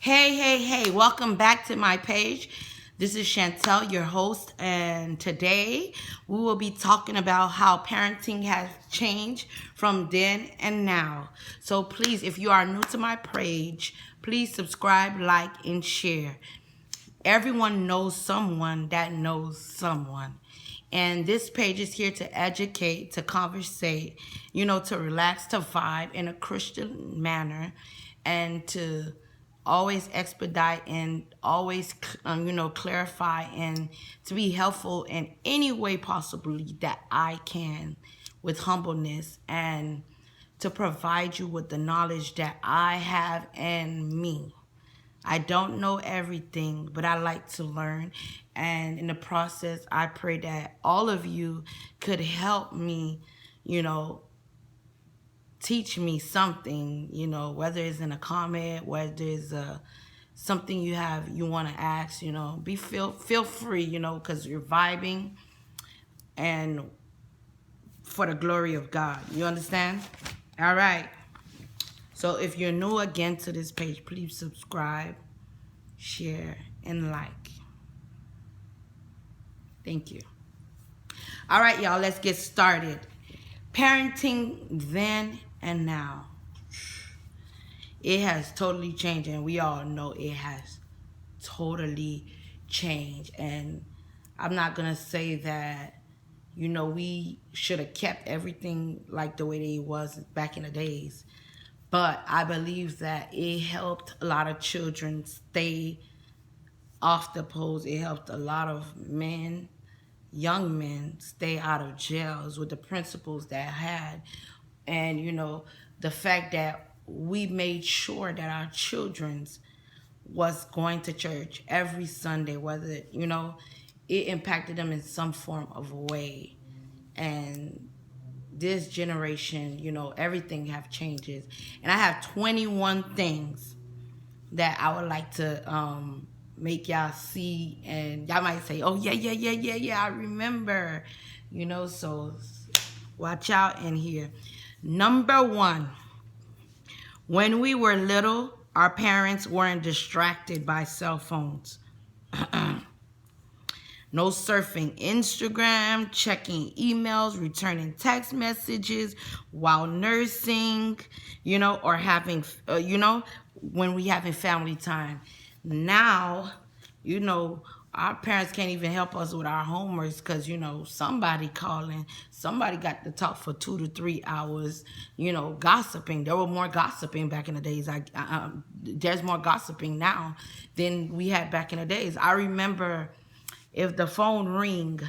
Hey, welcome back to my page. This is Chantel, your host, and today we will be talking about how parenting has changed from then and now. So please, if you are new to my page, please subscribe, like, and share. Everyone knows someone that knows someone. And this page is here to educate, to conversate, to relax, to vibe in a Christian manner, and to always expedite and always, clarify and to be helpful in any way possibly that I can with humbleness and to provide you with the knowledge that I have in me. I don't know everything, but I like to learn. And in the process, I pray that all of you could help me, you know, teach me something, whether it's in a comment, whether it's something you want to ask, be feel free, because you're vibing and for the glory of God. You understand? All right. So if you're new again to this page, please subscribe, share, and like. Thank you. All right, y'all, let's get started. Parenting then and now. It has totally changed, and we all know it has totally changed. And I'm not going to say that, we should have kept everything like the way it was back in the days. But I believe that it helped a lot of children stay off the poles. It helped a lot of men, young men, stay out of jails with the principles that I had. And, the fact that we made sure that our children's was going to church every Sunday, whether, it impacted them in some form of way. And this generation, everything have changes. And I have 21 things that I would like to make y'all see, and y'all might say, oh yeah, I remember, so watch out in here. Number one, when we were little, our parents weren't distracted by cell phones. No surfing Instagram, checking emails, returning text messages while nursing, or having, when we having family time. Now, our parents can't even help us with our homeworks because, somebody calling, somebody got to talk for 2 to 3 hours, gossiping. There were more gossiping back in the days. There's more gossiping now than we had back in the days. I remember if the phone ring,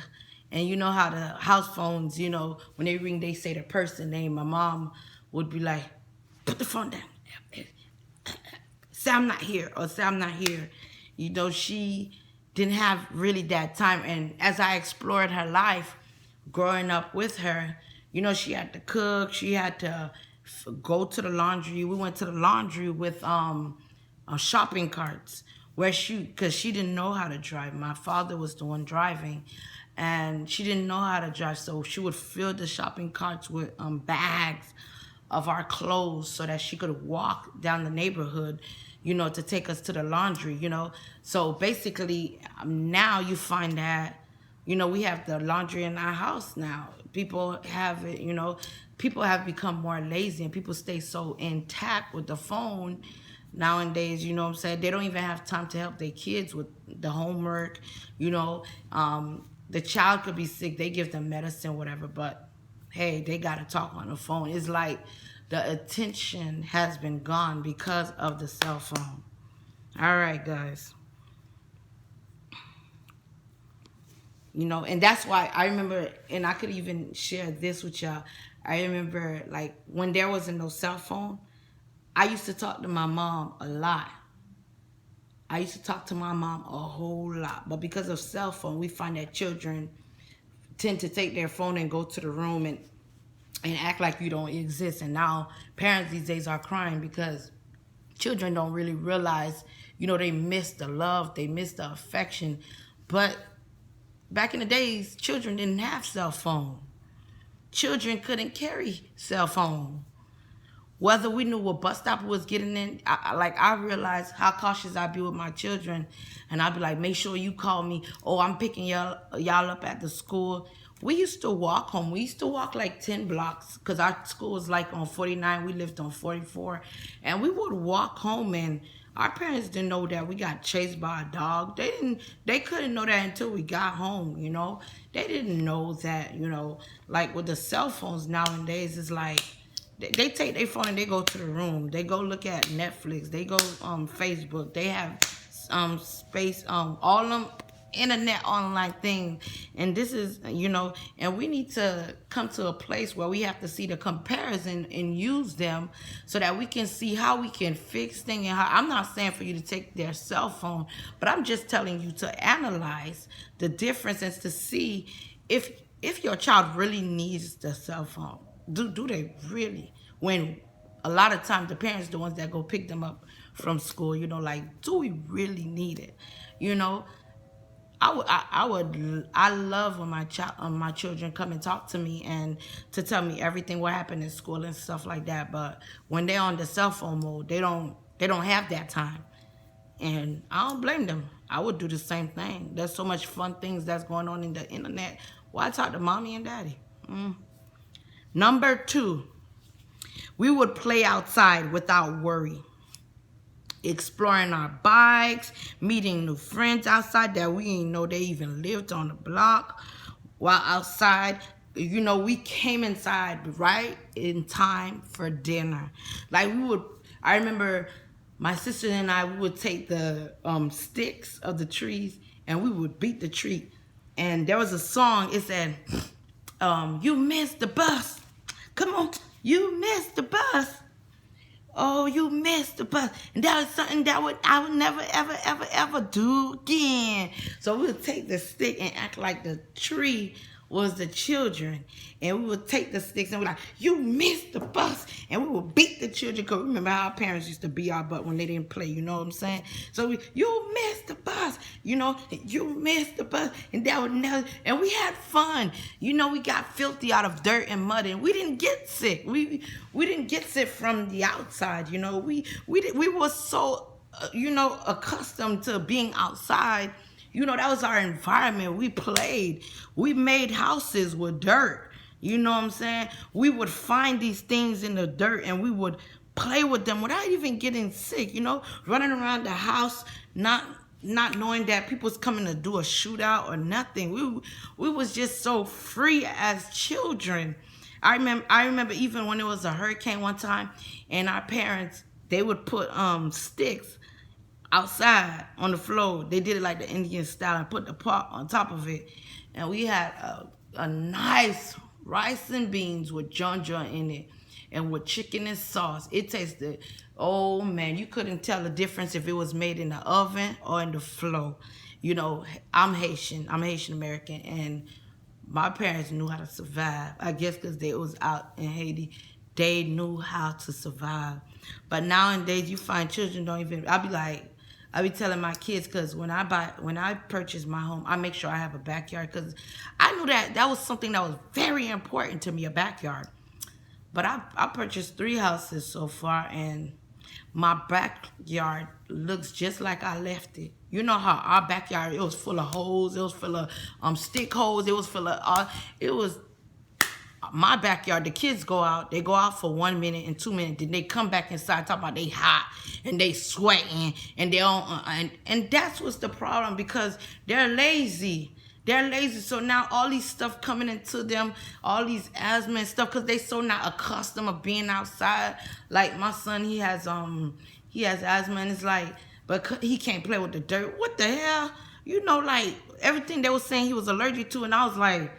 and you know how the house phones, when they ring, they say the person name. My mom would be like, put the phone down. Say I'm not here, or say I'm not here. She didn't have really that time. And as I explored her life, growing up with her, she had to cook. She had to go to the laundry. We went to the laundry with shopping carts because she didn't know how to drive. My father was the one driving, and she didn't know how to drive, so she would fill the shopping carts with bags of our clothes so that she could walk down the neighborhood, to take us to the laundry, So basically, now you find that, we have the laundry in our house now. People have it, people have become more lazy, and people stay so intact with the phone nowadays, what I'm saying? They don't even have time to help their kids with the homework, the child could be sick, they give them medicine, whatever, but hey, they got to talk on the phone. It's like the attention has been gone because of the cell phone. All right, guys. And that's why I remember, and I could even share this with y'all. I remember, like, when there wasn't no cell phone, I used to talk to my mom a lot. I used to talk to my mom a whole lot. But because of cell phone, we find that children tend to take their phone and go to the room and act like you don't exist. And now parents these days are crying because children don't really realize, they miss the love, they miss the affection. But back in the days, children didn't have cell phone. Children couldn't carry cell phone. Whether we knew what bus stop we was getting in, I realized how cautious I be with my children, and I'd be like, make sure you call me. Oh, I'm picking y'all up at the school. We used to walk home. We used to walk like 10 blocks because our school was like on 49. We lived on 44, and we would walk home, and our parents didn't know that we got chased by a dog. They couldn't know that until we got home, you know. They didn't know that, you know, like with the cell phones nowadays, it's like they take their phone and they go to the room. They go look at Netflix. They go Facebook. They have space all them internet online things. And this is, you know, and we need to come to a place where we have to see the comparison and use them so that we can see how we can fix things. And how, I'm not saying for you to take their cell phone, but I'm just telling you to analyze the differences to see if your child really needs the cell phone. Do they really? When a lot of times the parents the ones that go pick them up from school, you know, like, do we really need it? You know, I love when my children come and talk to me and to tell me everything what happened in school and stuff like that. But when they're on the cell phone mode, they don't have that time, and I don't blame them. I would do the same thing. There's so much fun things that's going on in the internet. Why talk to mommy and daddy? Number 2, we would play outside without worry. Exploring our bikes, meeting new friends outside that we didn't know they even lived on the block. While outside, you know, we came inside right in time for dinner. Like I remember my sister and I, we would take the sticks of the trees and we would beat the tree. And there was a song, it said, you missed the bus. Come on, you missed the bus. Oh, you missed the bus. And that was something that I would never, ever, ever, ever do again. So we would take the stick and act like the tree was the children. And we would take the sticks and we're like, you missed the bus. And we would beat the children. Because remember how our parents used to beat our butt when they didn't play, you know what I'm saying? So you missed the bus. You know, you missed the bus. And that would never, and we had fun. You know, we got filthy out of dirt and mud. And we didn't get sick. We didn't get sick from the outside, you know. We were so, you know, accustomed to being outside. You know, that was our environment. We played. We made houses with dirt. You know what I'm saying? We would find these things in the dirt and we would play with them without even getting sick, you know? Running around the house, not knowing that people's coming to do a shootout or nothing. We was just so free as children. I remember even when it was a hurricane one time and our parents, they would put sticks outside on the floor. They did it like the Indian style and put the pot on top of it. And we had a nice rice and beans with ginger in it and with chicken and sauce. It tasted, oh man, you couldn't tell the difference if it was made in the oven or in the floor. You know, I'm Haitian American, and my parents knew how to survive. I guess because they was out in Haiti, they knew how to survive. But nowadays, you find children don't even, I be telling my kids, because when I purchase my home, I make sure I have a backyard, because I knew that was something that was very important to me, a backyard. But I purchased 3 houses so far, and my backyard looks just like I left it. You know how our backyard, it was full of holes, it was full of stick holes, it was full of, it was my backyard. The kids go out for 1 minute and 2 minutes, then they come back inside talking about they hot and they sweating and they don't and that's what's the problem, because they're lazy. So now all these stuff coming into them, all these asthma and stuff, because they so not accustomed of being outside. Like my son, he has asthma, and it's like, but he can't play with the dirt. What the hell? You know, like everything they were saying he was allergic to, and I was like,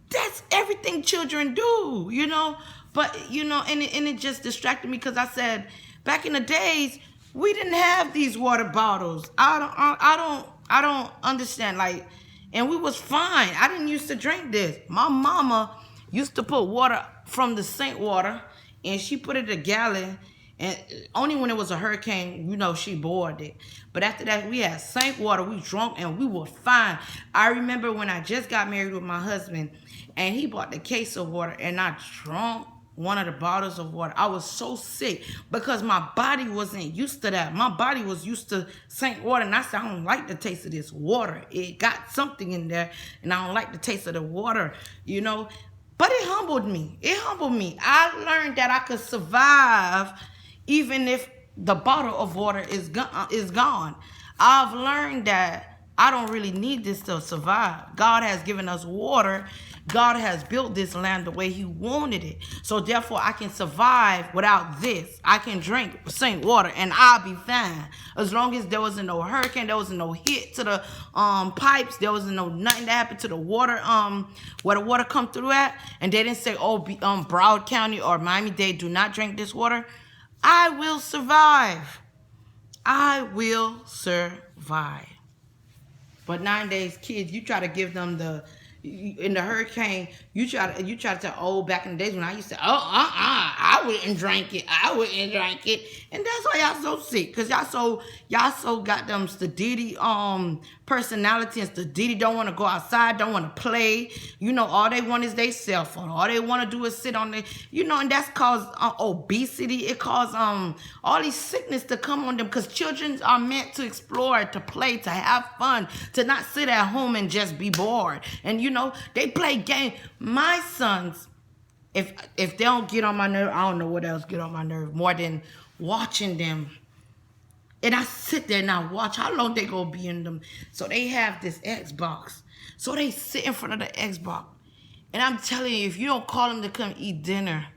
that's everything children do, you know. But you know, and it just distracted me, because I said back in the days we didn't have these water bottles. I don't understand, like, and we was fine. I didn't used to drink this. My mama used to put water from the sink water, and she put it in a gallon. And only when it was a hurricane, you know, she boiled it. But after that, we had sink water. We drunk and we were fine. I remember when I just got married with my husband, and he bought the case of water, and I drunk one of the bottles of water. I was so sick because my body wasn't used to that. My body was used to St. Water, and I said, I don't like the taste of this water. It got something in there, and I don't like the taste of the water, you know. But it humbled me. It humbled me. I learned that I could survive even if the bottle of water is gone. I've learned that I don't really need this to survive. God has given us water. God has built this land the way he wanted it. So therefore, I can survive without this. I can drink St. Water and I'll be fine. As long as there wasn't no hurricane, there wasn't no hit to the pipes, there wasn't no nothing that happened to the water, where the water come through at, and they didn't say, oh, Broward County or Miami-Dade, do not drink this water. I will survive. I will survive. But nowadays, kids, you try to give them in the hurricane, you try to tell, oh, back in the days when I used to, I wouldn't drink it. I wouldn't drink it. And that's why y'all so sick. Because y'all so got them stupidity personality, and stupidity don't want to go outside, don't want to play. You know, all they want is their cell phone. All they want to do is sit on the, you know, and that's caused obesity. It caused all these sickness to come on them, because children are meant to explore, to play, to have fun, to not sit at home and just be bored. And you know, they play games. My sons, if they don't get on my nerve, I don't know what else get on my nerve more than watching them. And I sit there and I watch how long they gonna be in them. So they have this Xbox. So they sit in front of the Xbox. And I'm telling you, if you don't call them to come eat dinner,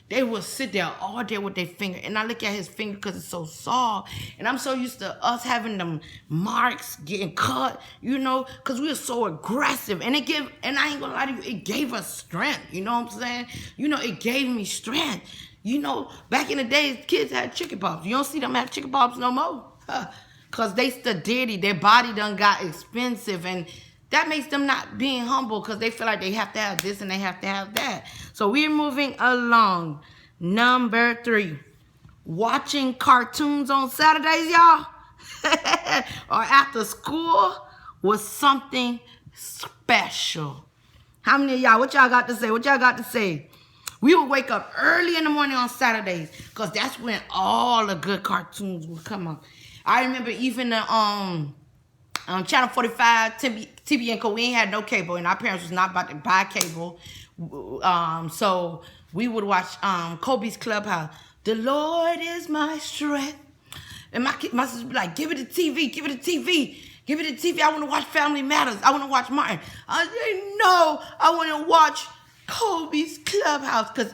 they will sit there all day with their finger. And I look at his finger because it's so soft. And I'm so used to us having them marks getting cut, you know, because we were so aggressive. And I ain't gonna lie to you, it gave us strength. You know what I'm saying? You know, it gave me strength. You know, back in the days, kids had chicken pox. You don't see them have chicken pox no more. Because they dirty. Their body done got expensive. And that makes them not being humble, because they feel like they have to have this and they have to have that. So we're moving along. Number 3. Watching cartoons on Saturdays, y'all. Or after school was something special. How many of y'all, what y'all got to say? What y'all got to say? We would wake up early in the morning on Saturdays, because that's when all the good cartoons would come up. I remember even the Channel 45, TBN, we ain't had no cable, and our parents was not about to buy cable. So we would watch Kobe's Clubhouse. The Lord is my strength. And my sister would be like, give it a TV, give it a TV. Give it a TV. I want to watch Family Matters. I want to watch Martin. I said, no, I want to watch Kobe's Clubhouse, because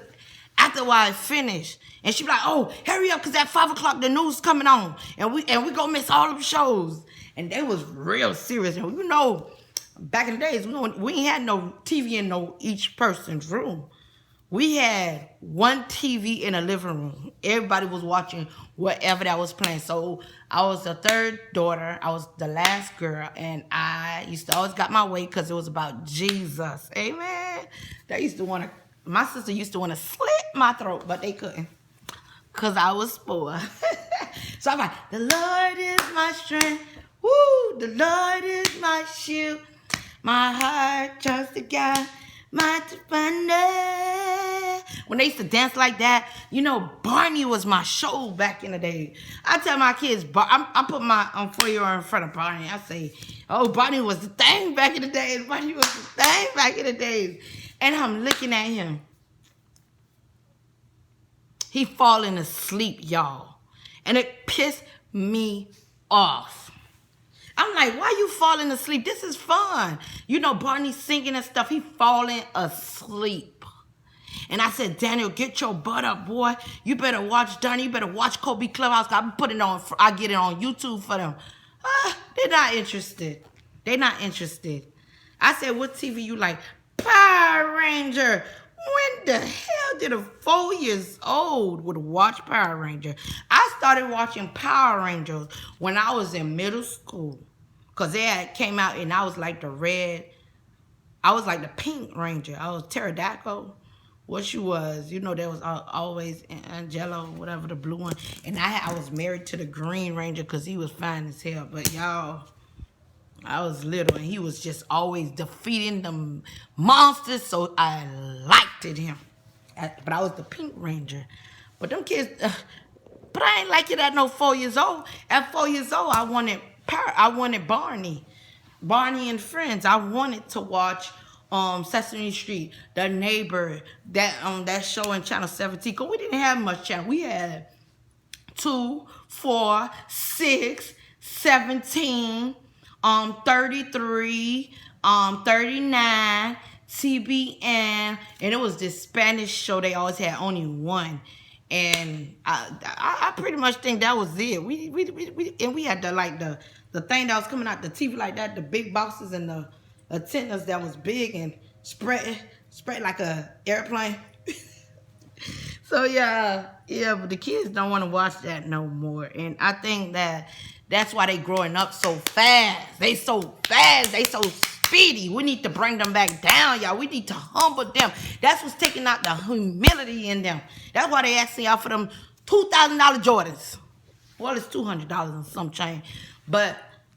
after a while I finished, and she be like, oh, hurry up, because at 5 o'clock the news coming on, and we gonna miss all them shows. And they was real serious. And you know, back in the days, we ain't had no TV in each person's room. We had one TV in a living room. Everybody was watching whatever that was playing. So I was the third daughter. I was the last girl. And I used to always got my way because it was about Jesus. Amen. My sister used to want to slit my throat, but they couldn't, because I was spoiled. So I'm like, the Lord is my strength. Woo, the Lord is my shield. My heart trusts to God. My defender. When they used to dance like that, you know, Barney was my show back in the day. I tell my kids, I put my 4-year-old in front of Barney. I say, oh, Barney was the thing back in the days. Barney was the thing back in the days. And I'm looking at him. He falling asleep, y'all. And it pissed me off. I'm like, why you falling asleep? This is fun. You know, Barney singing and stuff. He falling asleep. And I said, Daniel, get your butt up, boy. You better watch Donnie. You better watch Kobe Clubhouse. I get it on YouTube for them. They're not interested. They're not interested. I said, what TV you like? Power Ranger. When the hell did a 4 years old would watch Power Ranger? I started watching Power Rangers when I was in middle school, because they had came out and I was like the pink Ranger. I was pterodactyl. What she was, you know, there was always Angelo, whatever, the blue one. And I was married to the Green Ranger because he was fine as hell. But y'all, I was little and he was just always defeating the monsters, so I liked him. but I was the Pink Ranger. But them kids, but I ain't like it at no 4 years old. At 4 years old, I wanted Barney and Friends. I wanted to watch Sesame Street, The Neighbor, that show in Channel 17. Cause we didn't have much channel. We had 2, 4, 6, 17, 33, 39, TBN, and it was this Spanish show. They always had only one, and I pretty much think that was it. We had the thing that was coming out the TV like that, the big boxes and the antennas that was big and spread like a airplane. So yeah, but the kids don't want to watch that no more, and I think that's why they growing up so fast. They so fast. They so speedy. We need to bring them back down, y'all. We need to humble them. That's what's taking out the humility in them. That's why they asking y'all for them $2,000 Jordans. Well, it's $200 and some change,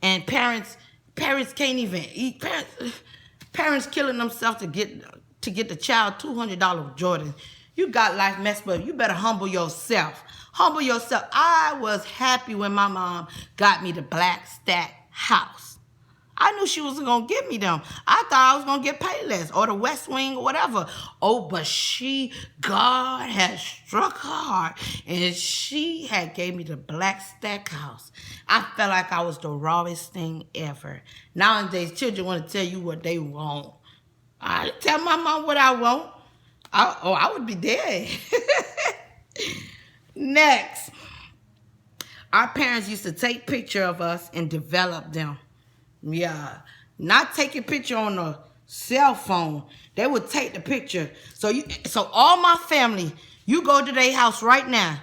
and parents can't even eat. Parents killing themselves to get the child $200 Jordan. You got life messed up. You better humble yourself. Humble yourself. I was happy when my mom got me the Black Stack house. I knew she wasn't going to give me them. I thought I was going to get Payless or the West Wing or whatever. Oh, but God had struck her heart, and she had gave me the Black Stack house. I felt like I was the rawest thing ever. Nowadays, children want to tell you what they want. I tell my mom what I want. I would be dead. Next, our parents used to take picture of us and develop them. Yeah, not take a picture on a cell phone. They would take the picture. So all my family, you go to their house right now.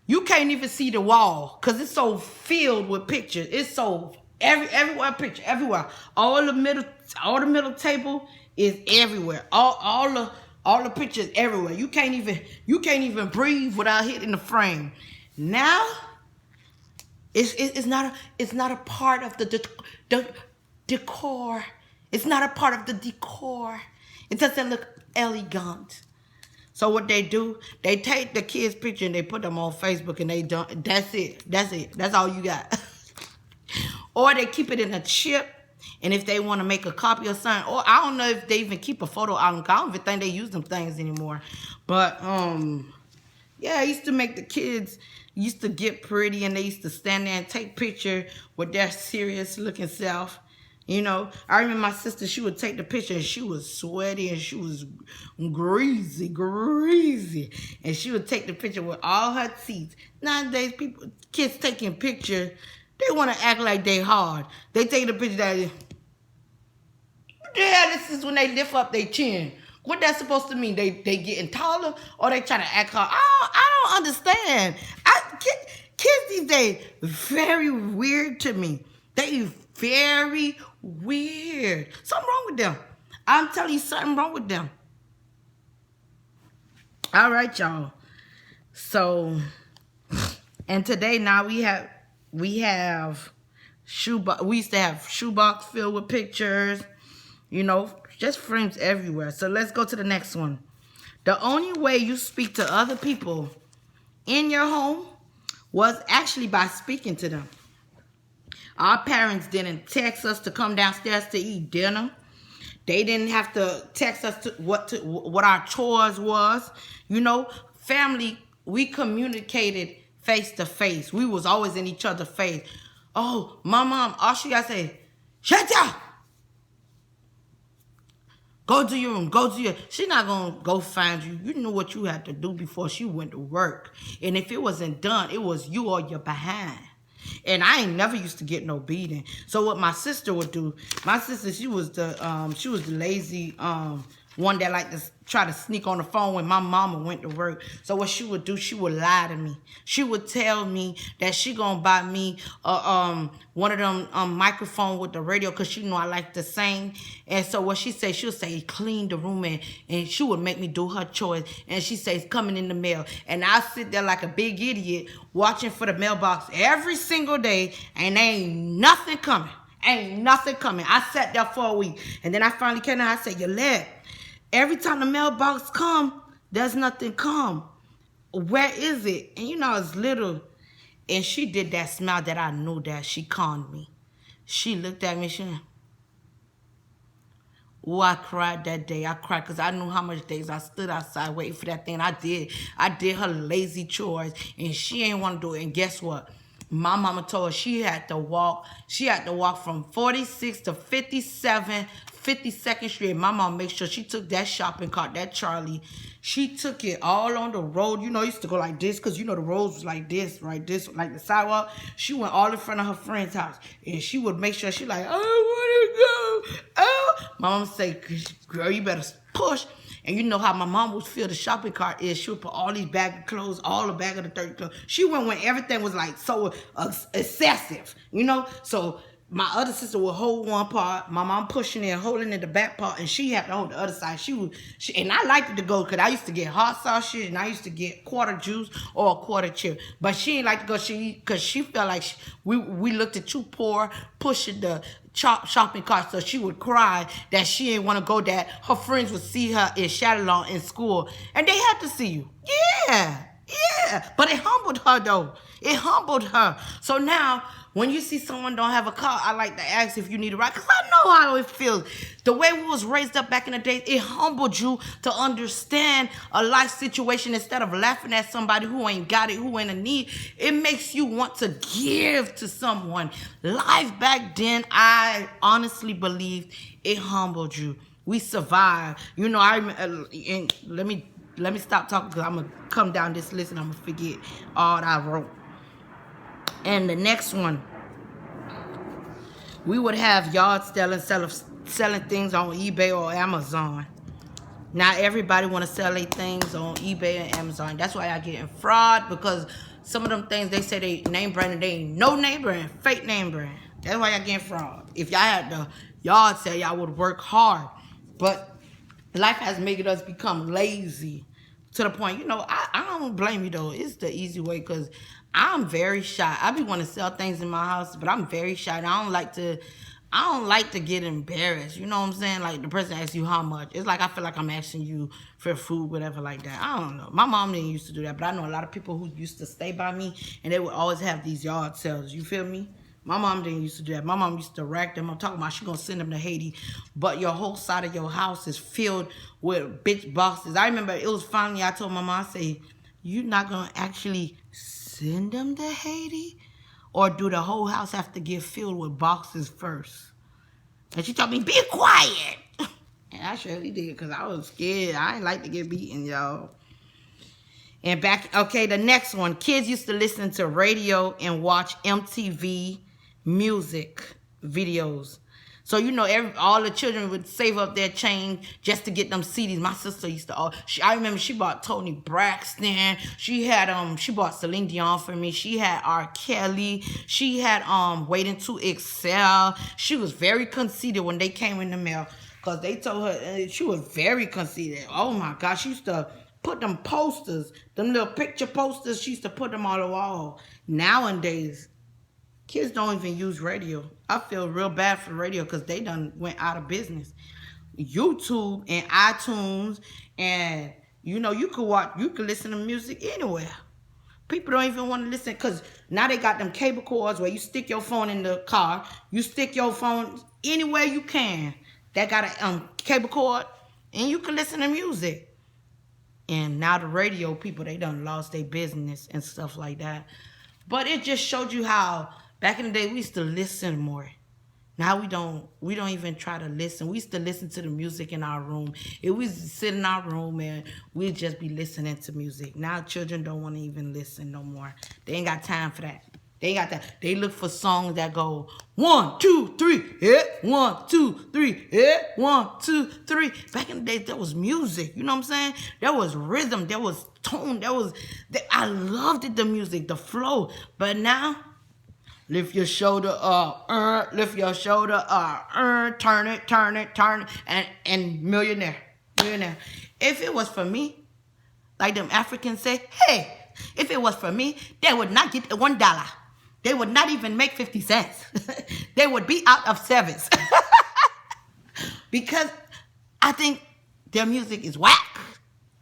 You can't even see the wall because it's so filled with pictures. It's so everywhere picture everywhere. All the middle table is everywhere. All the pictures everywhere. You can't even breathe without hitting the frame. Now, it's not a part of the decor. It's not a part of the decor. It doesn't look elegant. So what they do, they take the kids' picture and they put them on Facebook, and they don't. That's it. That's all you got. Or they keep it in a chip. And if they want to make a copy or something, or I don't know if they even keep a photo album. I don't even think they use them things anymore. But yeah, I used to make the kids used to get pretty, and they used to stand there and take picture with their serious looking self. You know, I remember my sister, she would take the picture and she was sweaty and she was greasy. And she would take the picture with all her teeth. Nowadays, kids taking pictures, they want to act like they hard. They take the picture that, yeah, this is when they lift up their chin. What that's supposed to mean? They getting taller, or they trying to act hard? I don't understand. Kids these days, very weird to me. They very weird. Something wrong with them. I'm telling you, something wrong with them. All right, y'all. So, and today now we have shoebox. We used to have shoebox filled with pictures. You know, just frames everywhere. So let's go to the next one. The only way you speak to other people in your home was actually by speaking to them. Our parents didn't text us to come downstairs to eat dinner. They didn't have to text us what our chores was. You know, family, we communicated face to face. We was always in each other's face. Oh, my mom, all she gotta say, shut up. Go to your room. She's not going to go find you. You knew what you had to do before she went to work. And if it wasn't done, it was you or your behind. And I ain't never used to get no beating. So what my sister would do, my sister, she was the lazy one that liked to try to sneak on the phone when my mama went to work. So what she would do, she would lie to me. She would tell me that she gonna buy me one of them microphone with the radio because she know I like to sing. And so what she say, she'll say, clean the room, and she would make me do her chores. And she says, coming in the mail. And I sit there like a big idiot watching for the mailbox every single day, and ain't nothing coming. Ain't nothing coming. I sat there for a week, and then I finally came out. I said, Yolette, every time the mailbox come, There's nothing come. Where is it? And you know, it's little. And she did that smile that I knew that she conned me. She looked at me, oh, I cried that day. I cried because I knew how much days I stood outside waiting for that thing. I did her lazy chores, and she ain't want to do it. And guess what? My mama told her she had to walk. She had to walk from 46 to 57, 52nd Street. My mom made sure she took that shopping cart, that Charlie. She took it all on the road. You know, it used to go like this because, you know, the roads was like this, right? This, like the sidewalk. She went all in front of her friend's house. And she would make sure she like, I want to go. Oh. My mom say, girl, you better push. And you know how my mom would feel the shopping cart is. She would put all these bags of clothes, all the bag of the dirty clothes. She went when everything was like so excessive, you know? So my other sister would hold one part, my mom pushing it, holding in the back part, and she had to hold the other side. And I liked it to go because I used to get hot sauce shit and I used to get quarter juice or a quarter chip. But she ain't like to go because she felt like we looked at too poor pushing the shopping cart, so she would cry that she didn't want to go, that her friends would see her in Shadowlawn in school and they had to see you. Yeah. But it humbled her though. It humbled her. So now when you see someone don't have a car, I like to ask if you need a ride because I know how it feels. The way we was raised up back in the day, it humbled you to understand a life situation instead of laughing at somebody who ain't got it, who ain't in need. It makes you want to give to someone. Life back then, I honestly believe it humbled you. We survived. You know, and let me stop talking because I'm going to come down this list and I'm going to forget all that I wrote. And the next one, we would have yard selling things on eBay or Amazon. Now everybody want to sell their things on eBay and Amazon. That's why I get in fraud, because some of them things they say they name brand, they ain't no name brand, fake name brand. That's why I get in fraud. If y'all had the yard sale, y'all would work hard. But life has made us become lazy to the point, you know, I don't blame you though. It's the easy way because I'm very shy. I be wanting to sell things in my house, but I'm very shy. And I don't like to get embarrassed. You know what I'm saying? Like the person asks you how much. It's like I feel like I'm asking you for food, whatever like that. I don't know. My mom didn't used to do that, but I know a lot of people who used to stay by me and they would always have these yard sales. You feel me? My mom didn't used to do that. My mom used to rack them. I'm talking about she gonna send them to Haiti, but your whole side of your house is filled with bitch boxes. I remember it was finally, I told my mom, I say, you not gonna actually send them to Haiti? Or do the whole house have to get filled with boxes first? And she told me, be quiet. And I surely did because I was scared. I ain't like to get beaten, y'all. And the next one. Kids used to listen to radio and watch MTV music videos. So, you know, all the children would save up their change just to get them CDs. My sister used to, I remember she bought Tony Braxton. She bought Celine Dion for me. She had R. Kelly. She had Waiting to Excel. She was very conceited when they came in the mail because they told her she was very conceited. Oh my gosh, she used to put them posters, them little picture posters, she used to put them on the wall. Nowadays, kids don't even use radio. I feel real bad for radio because they done went out of business. YouTube and iTunes, and you know, you could listen to music anywhere. People don't even want to listen because now they got them cable cords where you stick your phone in the car. You stick your phone anywhere you can. That got a cable cord, and you can listen to music. And now the radio people, they done lost their business and stuff like that. But it just showed you how back in the day we used to listen more. Now we don't even try to listen. We used to listen to the music in our room. If we sit in our room and we'd just be listening to music. Now children don't want to even listen no more. They ain't got time for that. They ain't got that. They look for songs that go 1, 2, 3, hit 1, 2, 3, hit 1, 2, 3. Back in the day, there was music. You know what I'm saying? There was rhythm. There was tone. I loved it, the music, the flow. But now, lift your shoulder up, lift your shoulder up, turn it, and millionaire. If it was for me, like them Africans say, hey, if it was for me, they would not get the $1. They would not even make 50 cents. They would be out of sevens. Because I think their music is whack.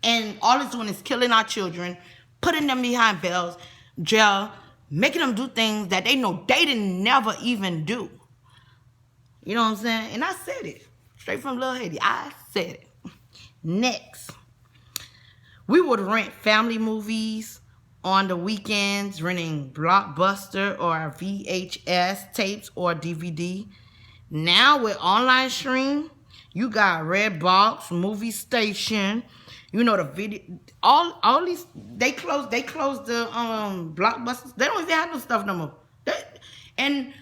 And all it's doing is killing our children, putting them behind jail, making them do things that they know they didn't never even do. You know what I'm saying? And I said it. Straight from Lil Haiti. I said it. Next. We would rent family movies on the weekends, renting Blockbuster or VHS tapes or DVD. Now with online stream, you got Redbox, Movie Station, you know, the video, all these, they closed the Blockbusters. They don't even have no stuff no more. And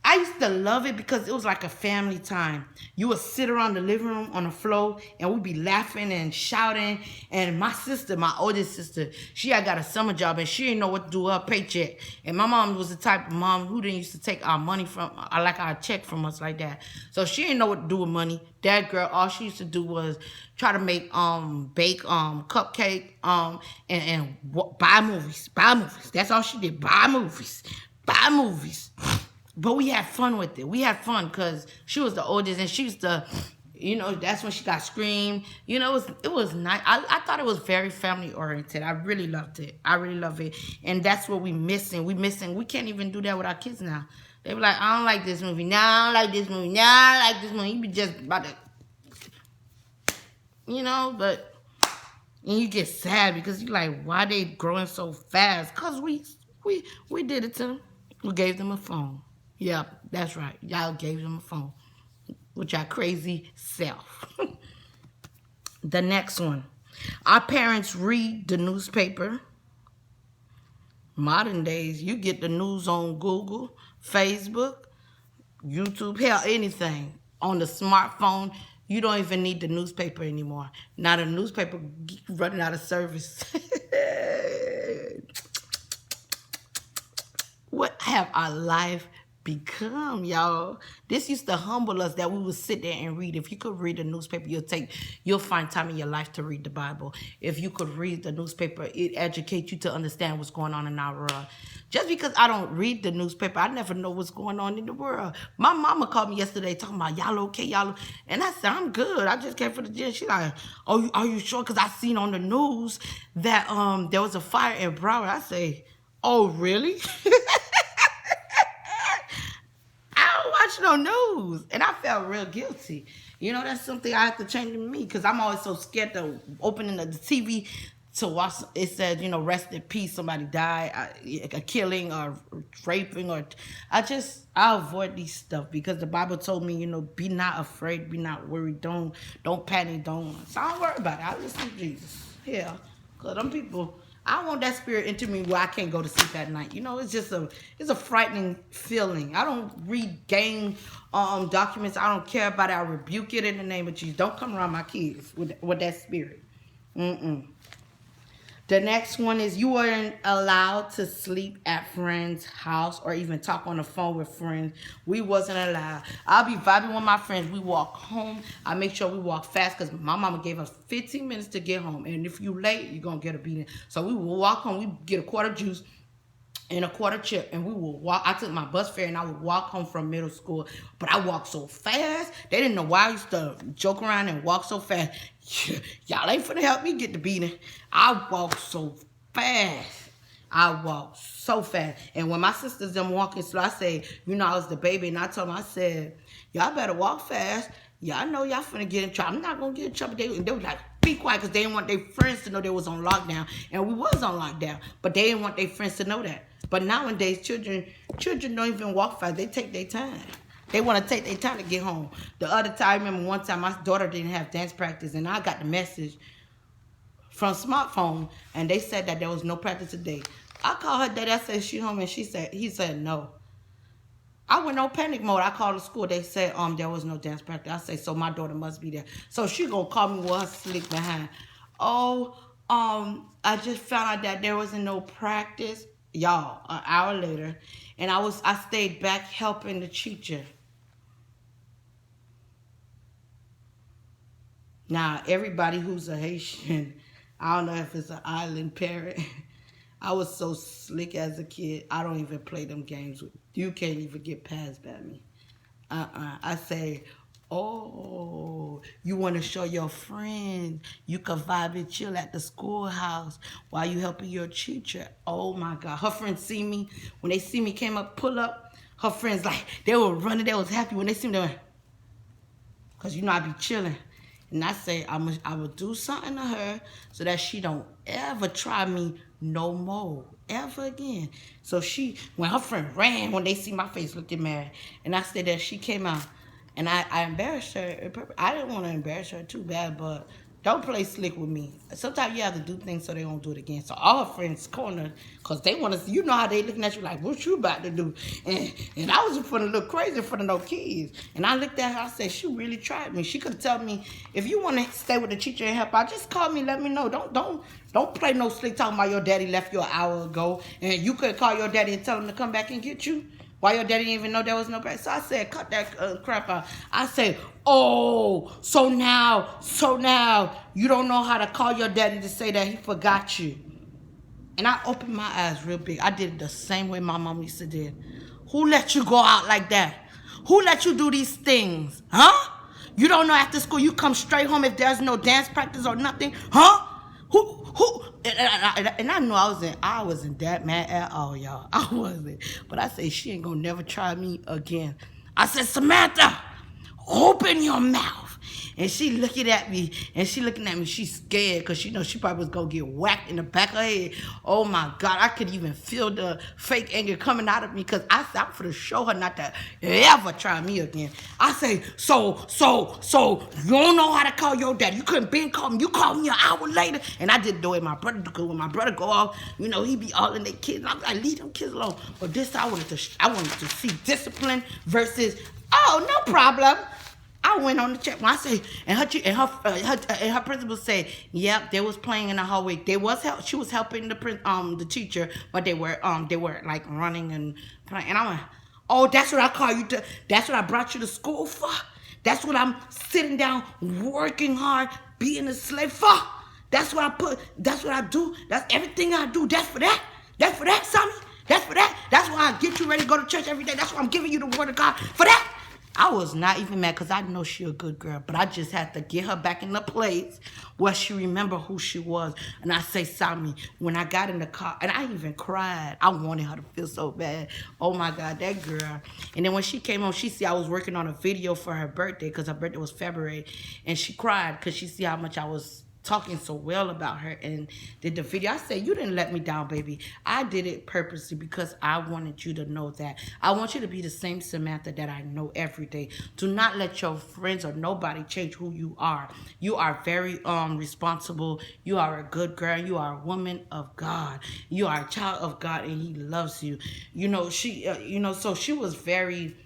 I used to love it because it was like a family time. You would sit around the living room on the floor and we'd be laughing and shouting. And my sister, my oldest sister, she had got a summer job and she didn't know what to do with her paycheck. And my mom was the type of mom who didn't used to take our money from, like our check from us like that. So she didn't know what to do with money. That girl, all she used to do was try to make, bake, cupcake, and buy movies. That's all she did, buy movies. But we had fun with it. We had fun because she was the oldest and she used to, you know, that's when she got screamed. You know, it was nice. I thought it was very family oriented. I really loved it. I really love it. And that's what we missing. We can't even do that with our kids now. They be like, I don't like this movie. Nah, I don't like this movie. Nah, I like this movie. You be just about to, you know, but, and you get sad because you like, why they growing so fast? Because we did it to them. We gave them a phone. Yeah, that's right. Y'all gave them a phone with your crazy self. The next one. Our parents read the newspaper. Modern days, you get the news on Google, Facebook, YouTube, hell, anything. On the smartphone, you don't even need the newspaper anymore. Now the newspaper running out of service. What have our life become, y'all? This used to humble us that we would sit there and read. If you could read a newspaper, you'll find time in your life to read the Bible. If you could read the newspaper, it educates you to understand what's going on in our world. Just because I don't read the newspaper, I never know what's going on in the world. My mama called me yesterday talking about, y'all okay, y'all? And I said, I'm good. I just came from the gym. She's like, oh, are you sure? Because I seen on the news that there was a fire in Broward. I say, oh, really? Watch no news, and I felt real guilty. You know, that's something I have to change in me because I'm always so scared to opening the TV to watch. It says, you know, rest in peace, somebody died, a killing or raping, or I avoid these stuff because the Bible told me, you know, be not afraid, be not worried, don't panic, so I don't worry about it. I listen to Jesus. Yeah, because them people, I don't want that spirit into me where I can't go to sleep at night. You know, it's a frightening feeling. I don't read gang documents. I don't care about it. I rebuke it in the name of Jesus. Don't come around my kids with that spirit. The next one is you weren't allowed to sleep at friends' house or even talk on the phone with friends. We wasn't allowed. I'll be vibing with my friends. We walk home. I make sure we walk fast because my mama gave us 15 minutes to get home. And if you late, you're going to get a beating. So we will walk home. We get a quart of juice and a quarter chip, and we will walk. I took my bus fare and I would walk home from middle school, but I walked so fast. They didn't know why I used to joke around and walk so fast. Y'all ain't finna help me get the beating. I walked so fast. And when my sisters them walking slow, I say, you know, I was the baby, and I told them, I said, y'all better walk fast. Y'all know y'all finna get in trouble. I'm not gonna get in trouble. They were like, be quiet, because they didn't want their friends to know they was on lockdown, and we was on lockdown, but they didn't want their friends to know that. But nowadays, children don't even walk fast. They take their time. They want to take their time to get home. The other time, I remember one time my daughter didn't have dance practice, and I got the message from smartphone, and they said that there was no practice today. I called her daddy. I said, she home? And he said no. I went on panic mode. I called the school. They said there was no dance practice. I say, so my daughter must be there. So she gonna call me with her slick behind. Oh, I just found out that there wasn't no practice. Y'all, an hour later, and I stayed back helping the teacher. Now, everybody who's a Haitian, I don't know if it's an island parent. I was so slick as a kid. I don't even play them games. You can't even get past by me. I say, Oh, you want to show your friend you can vibe and chill at the schoolhouse while you helping your teacher. Oh my God. Her friends see me. When they see me came up, pull up, her friends like, they were running, they was happy when they see me, they went, because you know I be chilling. And I say, I will do something to her so that she don't ever try me no more. Ever again. So when her friend ran, when they see my face looking mad, and I said that she came out, and I embarrassed her. I didn't want to embarrass her too bad, but don't play slick with me. Sometimes you have to do things so they don't do it again. So all her friends corner, because they want to see, you know how they looking at you like, what you about to do? And I was in front of look crazy in front of no kids. And I looked at her, I said, she really tried me. She could tell me, if you want to stay with the teacher and help out, just call me, let me know. Don't play no slick talking about your daddy left you an hour ago. And you could call your daddy and tell him to come back and get you. Why your daddy didn't even know there was no back? So I said, cut that crap out. I said, oh, so now you don't know how to call your daddy to say that he forgot you. And I opened my eyes real big. I did it the same way my mom used to do. Who let you go out like that? Who let you do these things? Huh? You don't know after school you come straight home if there's no dance practice or nothing? Huh? Who? And I knew I wasn't that mad at all, y'all. I wasn't. But I said, she ain't gonna never try me again. I said, Samantha, open your mouth. And she looking at me, she's scared because she knows she probably was going to get whacked in the back of her head. Oh, my God, I could even feel the fake anger coming out of me because I said, I'm going to show her not to ever try me again. I say, so, you don't know how to call your daddy. You couldn't been call me. You called me an hour later. And I did the way my brother do, because when my brother go off, you know, he be all in their kids. And I'm like, leave them kids alone. But this time I wanted to see discipline versus, oh, no problem. I went on the check. When I say, and her principal said, yep, they was playing in the hallway. She was helping the teacher, but they were like running and playing. And I went, oh, that's what I call you. That's what I brought you to school for. That's what I'm sitting down, working hard, being a slave for. That's what I do. That's everything I do. That's for that. That's for that, Sammy. That's for that. That's why I get you ready to go to church every day. That's why I'm giving you the word of God for that. I was not even mad because I know she a good girl, but I just had to get her back in the place where she remember who she was. And I say, Sammy, when I got in the car, and I even cried. I wanted her to feel so bad. Oh my God, that girl. And then when she came home, she see I was working on a video for her birthday because her birthday was February. And she cried because she see how much I was talking so well about her and did the video. I said, you didn't let me down, baby. I did it purposely because I wanted you to know that. I want you to be the same Samantha that I know every day. Do not let your friends or nobody change who you are. You are very responsible. You are a good girl. You are a woman of God. You are a child of God and he loves you. You know, so she was very,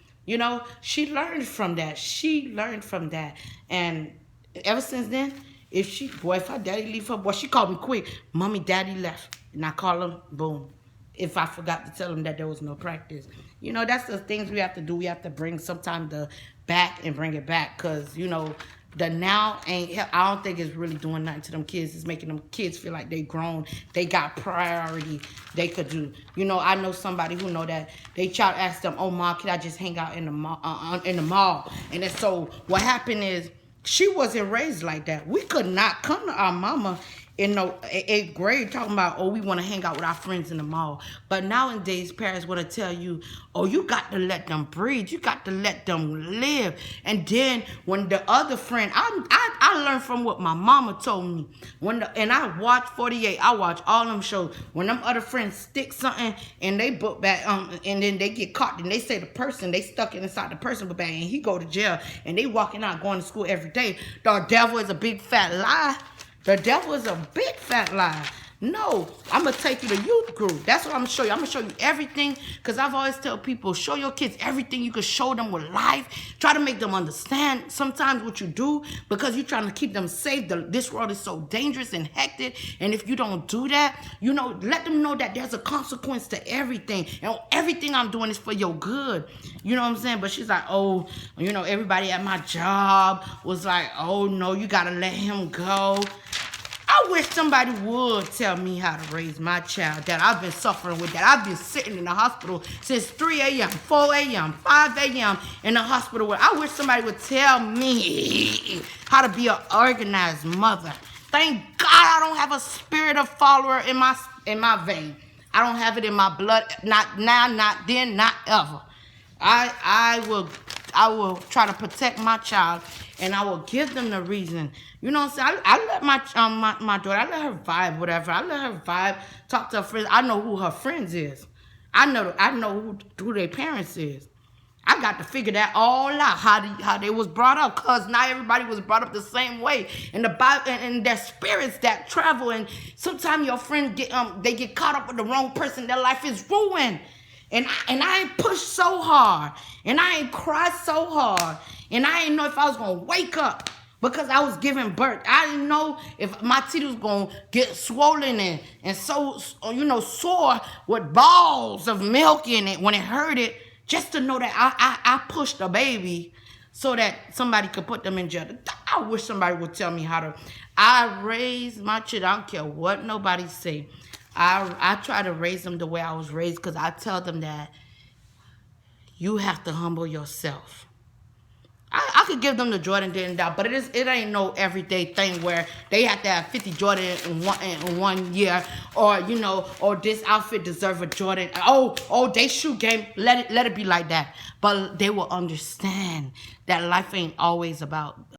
she learned from that. And ever since then, if her daddy leave her, boy, she called me quick. Mommy, daddy left. And I call him, boom. If I forgot to tell him that there was no practice. That's the things we have to do. We have to bring sometime the back and bring it back. Because, the now I don't think it's really doing nothing to them kids. It's making them kids feel like they grown. They got priority they could do. I know somebody who know that they child asked them, oh, Mom, can I just hang out in the mall? And then so what happened is, she wasn't raised like that. We could not come to our mama in no 8th grade talking about, oh, we want to hang out with our friends in the mall. But nowadays, parents want to tell you, oh, you got to let them breathe. You got to let them live. And then when the other friend, I learned from what my mama told me. And I watch 48. I watch all them shows. When them other friends stick something and they book back, and then they get caught, and they say they stuck it inside the person book bag, and he go to jail, and they walking out going to school every day. The devil is a big fat lie. The devil is a big fat lie. No, I'm going to take you to youth group. That's what I'm going to show you. I'm going to show you everything because I've always tell people, show your kids everything you can show them with life. Try to make them understand sometimes what you do because you're trying to keep them safe. This world is so dangerous and hectic. And if you don't do that, let them know that there's a consequence to everything. And everything I'm doing is for your good. You know what I'm saying? But she's like, oh, everybody at my job was like, oh, no, you got to let him go. I I wish somebody would tell me how to raise my child that I've been suffering with, that I've been sitting in the hospital since 3 a.m., 4 a.m., 5 a.m. in the hospital with. I wish somebody would tell me how to be an organized mother. Thank God I don't have a spirit of follower in my vein. I don't have it in my blood. Not now, not then, not ever. I will try to protect my child, and I will give them the reason. You know what I'm saying? I let my daughter, I let her vibe, whatever. I let her vibe, talk to her friends. I know who her friends is. I know who their parents is. I got to figure that all out, how they was brought up, because not everybody was brought up the same way. And the Bible and their spirits that travel, sometimes your friends get caught up with the wrong person. Their life is ruined. And I ain't pushed so hard, and I ain't cried so hard, and I didn't know if I was gonna wake up because I was giving birth. I didn't know if my teeth was gonna get swollen and so sore with balls of milk in it when it hurt it. Just to know that I pushed a baby so that somebody could put them in jail. I wish somebody would tell me how to. I raise my children. I don't care what nobody say. I try to raise them the way I was raised, because I tell them that you have to humble yourself. I could give them the Jordan didn't doubt, but it ain't no everyday thing where they have to have 50 Jordan in one year, or this outfit deserve a Jordan. Oh, they shoe game. Let it be like that. But they will understand that life ain't always about